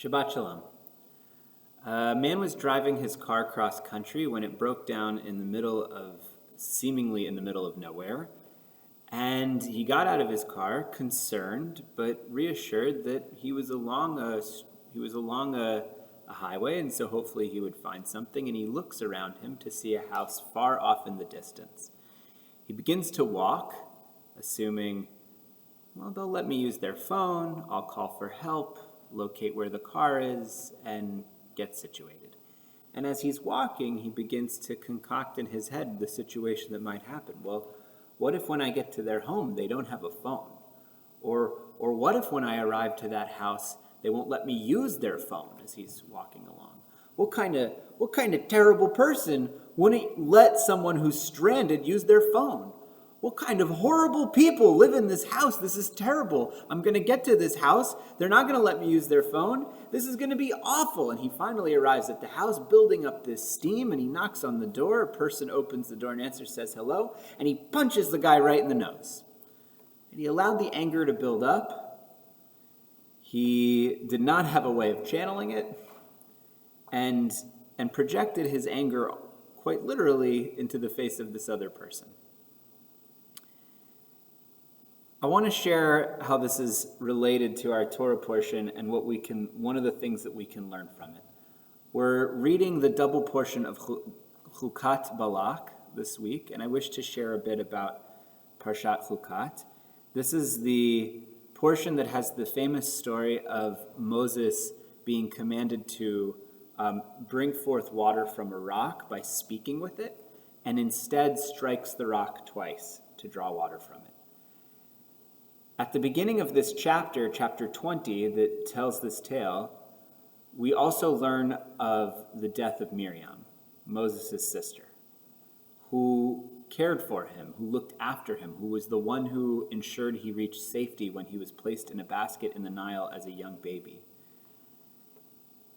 Shabbat Shalom. A man was driving his car cross country when it broke down seemingly in the middle of nowhere. And he got out of his car, concerned, but reassured that he was along a highway, and so hopefully he would find something. And he looks around him to see a house far off in the distance. He begins to walk, assuming, well, they'll let me use their phone, I'll call for help, locate where the car is, and get situated. And as he's walking, he begins to concoct in his head the situation that might happen. Well, what if when I get to their home, they don't have a phone? Or what if when I arrive to that house, they won't let me use their phone as he's walking along? What kind of terrible person wouldn't let someone who's stranded use their phone? What kind of horrible people live in this house? This is terrible. I'm going to get to this house. They're not going to let me use their phone. This is going to be awful. And he finally arrives at the house, building up this steam, and he knocks on the door. A person opens the door and answers, says hello, and he punches the guy right in the nose. And he allowed the anger to build up. He did not have a way of channeling it, and projected his anger quite literally into the face of this other person. I want to share how this is related to our Torah portion and one of the things that we can learn from it. We're reading the double portion of Chukat-Balak this week, and I wish to share a bit about Parshat Chukat. This is the portion that has the famous story of Moses being commanded to bring forth water from a rock by speaking with it, and instead strikes the rock twice to draw water from it. At the beginning of this chapter 20, that tells this tale, we also learn of the death of Miriam, Moses' sister, who cared for him, who looked after him, who was the one who ensured he reached safety when he was placed in a basket in the Nile as a young baby.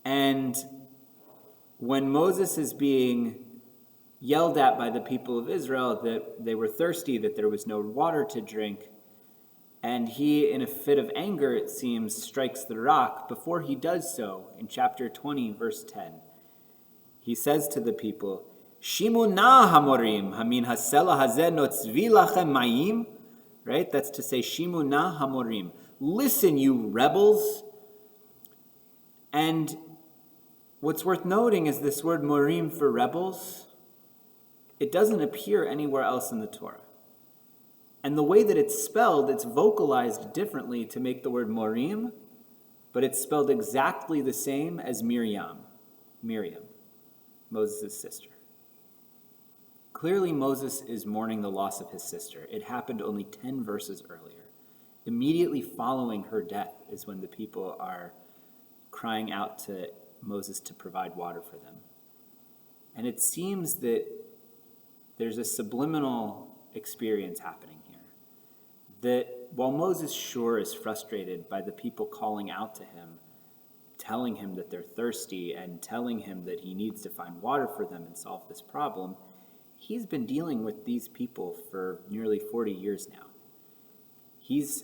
And when Moses is being yelled at by the people of Israel that they were thirsty, that there was no water to drink, and he, in a fit of anger, it seems, strikes the rock. Before he does so, in chapter 20, verse 10, he says to the people, Shimu na hamorim, hamin hasela hazeh notzvi lachem mayim. Right? That's to say, Shimu na hamorim. Listen, you rebels. And what's worth noting is this word morim for rebels. It doesn't appear anywhere else in the Torah. And the way that it's spelled, it's vocalized differently to make the word morim, but it's spelled exactly the same as Miriam, Moses' sister. Clearly, Moses is mourning the loss of his sister. It happened only 10 verses earlier. Immediately following her death is when the people are crying out to Moses to provide water for them. And it seems that there's a subliminal experience happening here. That while Moses sure is frustrated by the people calling out to him, telling him that they're thirsty and telling him that he needs to find water for them and solve this problem, he's been dealing with these people for nearly 40 years now. He's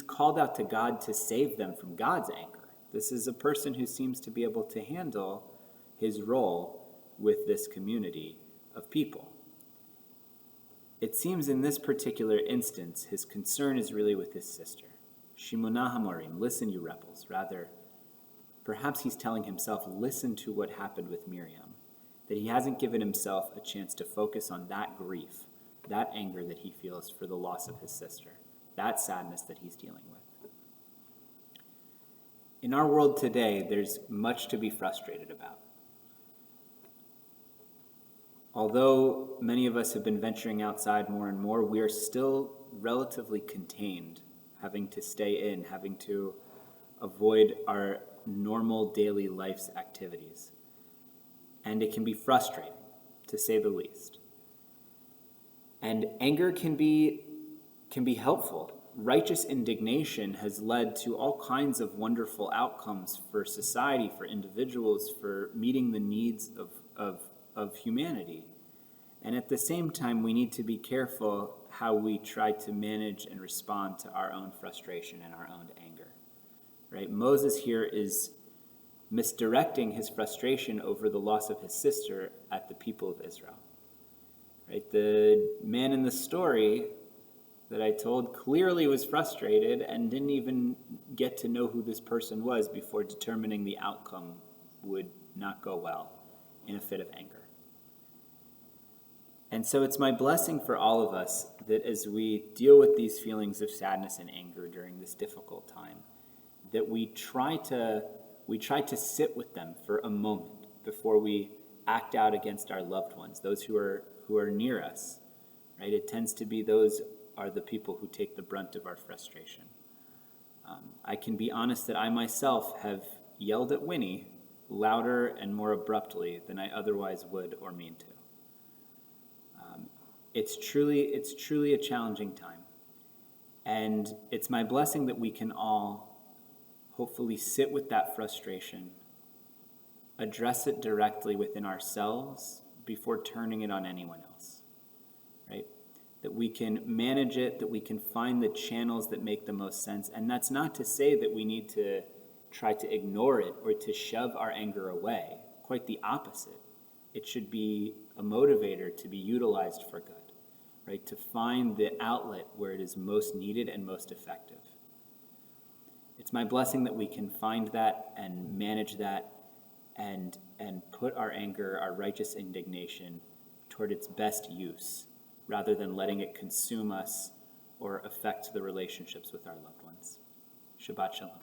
called out to God to save them from God's anger. This is a person who seems to be able to handle his role with this community of people. It seems in this particular instance, his concern is really with his sister. Shimuna hamorim, listen, you rebels. Rather, perhaps he's telling himself, listen to what happened with Miriam, that he hasn't given himself a chance to focus on that grief, that anger that he feels for the loss of his sister, that sadness that he's dealing with. In our world today, there's much to be frustrated about. Although many of us have been venturing outside more and more, we are still relatively contained, having to stay in, having to avoid our normal daily life's activities. And it can be frustrating, to say the least. And anger can be helpful. Righteous indignation has led to all kinds of wonderful outcomes for society, for individuals, for meeting the needs of humanity. And at the same time, we need to be careful how we try to manage and respond to our own frustration and our own anger. Right? Moses here is misdirecting his frustration over the loss of his sister at the people of Israel. Right? The man in the story that I told clearly was frustrated and didn't even get to know who this person was before determining the outcome would not go well in a fit of anger. And so it's my blessing for all of us that as we deal with these feelings of sadness and anger during this difficult time, that we try to sit with them for a moment before we act out against our loved ones, those who are near us. Right? It tends to be those are the people who take the brunt of our frustration. I can be honest that I myself have yelled at Winnie louder and more abruptly than I otherwise would or mean to. It's truly a challenging time. And it's my blessing that we can all hopefully sit with that frustration, address it directly within ourselves before turning it on anyone else, right? That we can manage it, that we can find the channels that make the most sense. And that's not to say that we need to try to ignore it or to shove our anger away. Quite the opposite. It should be a motivator to be utilized for good, right? To find the outlet where it is most needed and most effective. It's my blessing that we can find that and manage that and put our anger, our righteous indignation toward its best use, rather than letting it consume us or affect the relationships with our loved ones. Shabbat Shalom.